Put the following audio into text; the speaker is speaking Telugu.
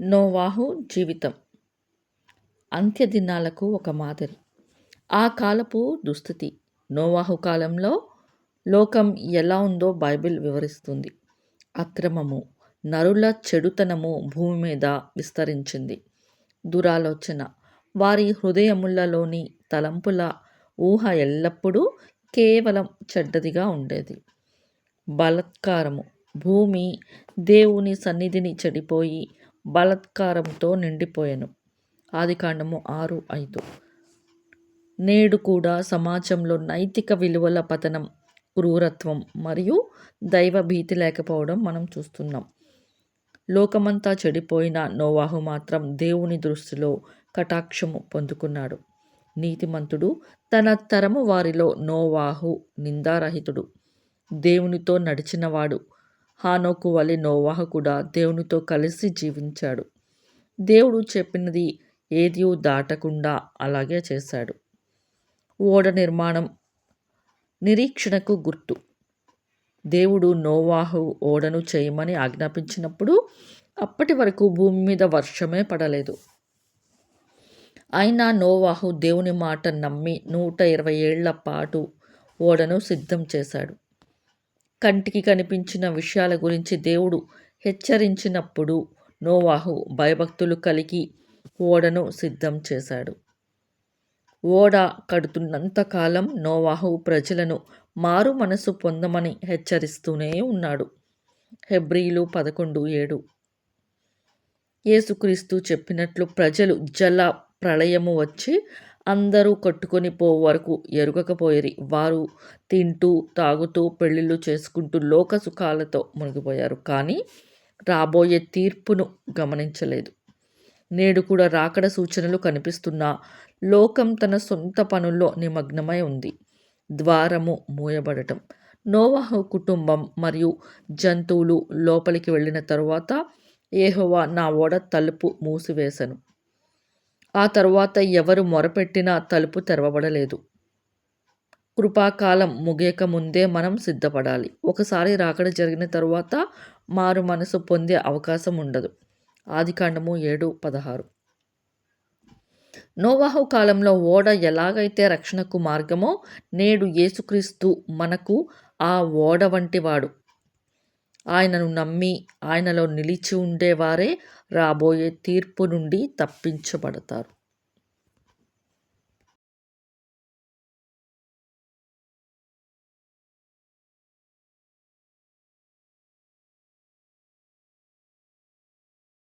నోవాహు జీవితం అంత్యదినాలకు ఒక మాదిరి. ఆ కాలపు దుస్థితి. నోవాహు కాలంలో లోకం ఎలా ఉందో బైబిల్ వివరిస్తుంది. అక్రమము, నరుల చెడుతనము భూమి మీద విస్తరించింది. దురాలోచన, వారి హృదయములలోని తలంపుల ఊహ ఎల్లప్పుడూ కేవలం చెడ్డదిగా ఉండేది. బలాత్కారము, భూమి దేవుని సన్నిధిని చెడిపోయి బలాత్కారంతో నిండిపోయెను. ఆదికాండము 6:5. నేడు కూడా సమాజంలో నైతిక విలువల పతనం, క్రూరత్వం మరియు దైవభీతి లేకపోవడం మనం చూస్తున్నాం. లోకమంతా చెడిపోయిన నోవాహు మాత్రం దేవుని దృష్టిలో కటాక్షము పొందుకున్నాడు. నీతిమంతుడు, తన తరము వారిలో నోవాహు నిందారహితుడు, దేవునితో నడిచినవాడు. హానోకు వలె నోవాహు కూడా దేవునితో కలిసి జీవించాడు. దేవుడు చెప్పినది ఏదీ దాటకుండా అలాగే చేశాడు. ఓడ నిర్మాణం నిరీక్షణకు గుర్తు. దేవుడు నోవాహు ఓడను చేయమని ఆజ్ఞాపించినప్పుడు అప్పటి వరకు భూమి మీద వర్షమే పడలేదు. అయినా నోవాహు దేవుని మాట నమ్మి 120 ఏళ్ల పాటు ఓడను సిద్ధం చేశాడు. కంటికి కనిపించిన విషయాల గురించి దేవుడు హెచ్చరించినప్పుడు నోవాహు భయభక్తులు కలిగి ఓడను సిద్ధం చేశాడు. ఓడ కడుతున్నంత కాలం నోవాహు ప్రజలను మారు మనసు పొందమని హెచ్చరిస్తూనే ఉన్నాడు. హెబ్రీలు 11:7. యేసుక్రీస్తు చెప్పినట్లు ప్రజలు జల ప్రళయము వచ్చి అందరూ కొట్టుకొని పోవు వరకు ఎరుగకపోయిరి. వారు తింటూ తాగుతూ పెళ్ళిళ్ళు చేసుకుంటూ లోక సుఖాలతో మునిగిపోయారు, కానీ రాబోయే తీర్పును గమనించలేదు. నేడు కూడా రాకడ సూచనలు కనిపిస్తున్నా లోకం తన సొంత పనుల్లో నిమగ్నమై ఉంది. ద్వారము మూయబడటం. నోవాహు కుటుంబం మరియు జంతువులు లోపలికి వెళ్ళిన తరువాత యెహోవా నా ఓడ తలుపు మూసివేశను. ఆ తరువాత ఎవరు మొరపెట్టినా తలుపు తెరవబడలేదు. కృపాకాలం ముగియక ముందే మనం సిద్ధపడాలి. ఒకసారి రాకడ జరిగిన తరువాత మారు మనసు పొందే అవకాశం ఉండదు. ఆదికాండము 7:16. నోవాహు కాలంలో ఓడ ఎలాగైతే రక్షణకు మార్గమో, నేడు యేసుక్రీస్తు మనకు ఆ ఓడ వంటివాడు. ఆయనను నమ్మి ఆయనలో నిలిచి ఉండేవారే రాబోయే తీర్పు నుండి తప్పించబడతారు.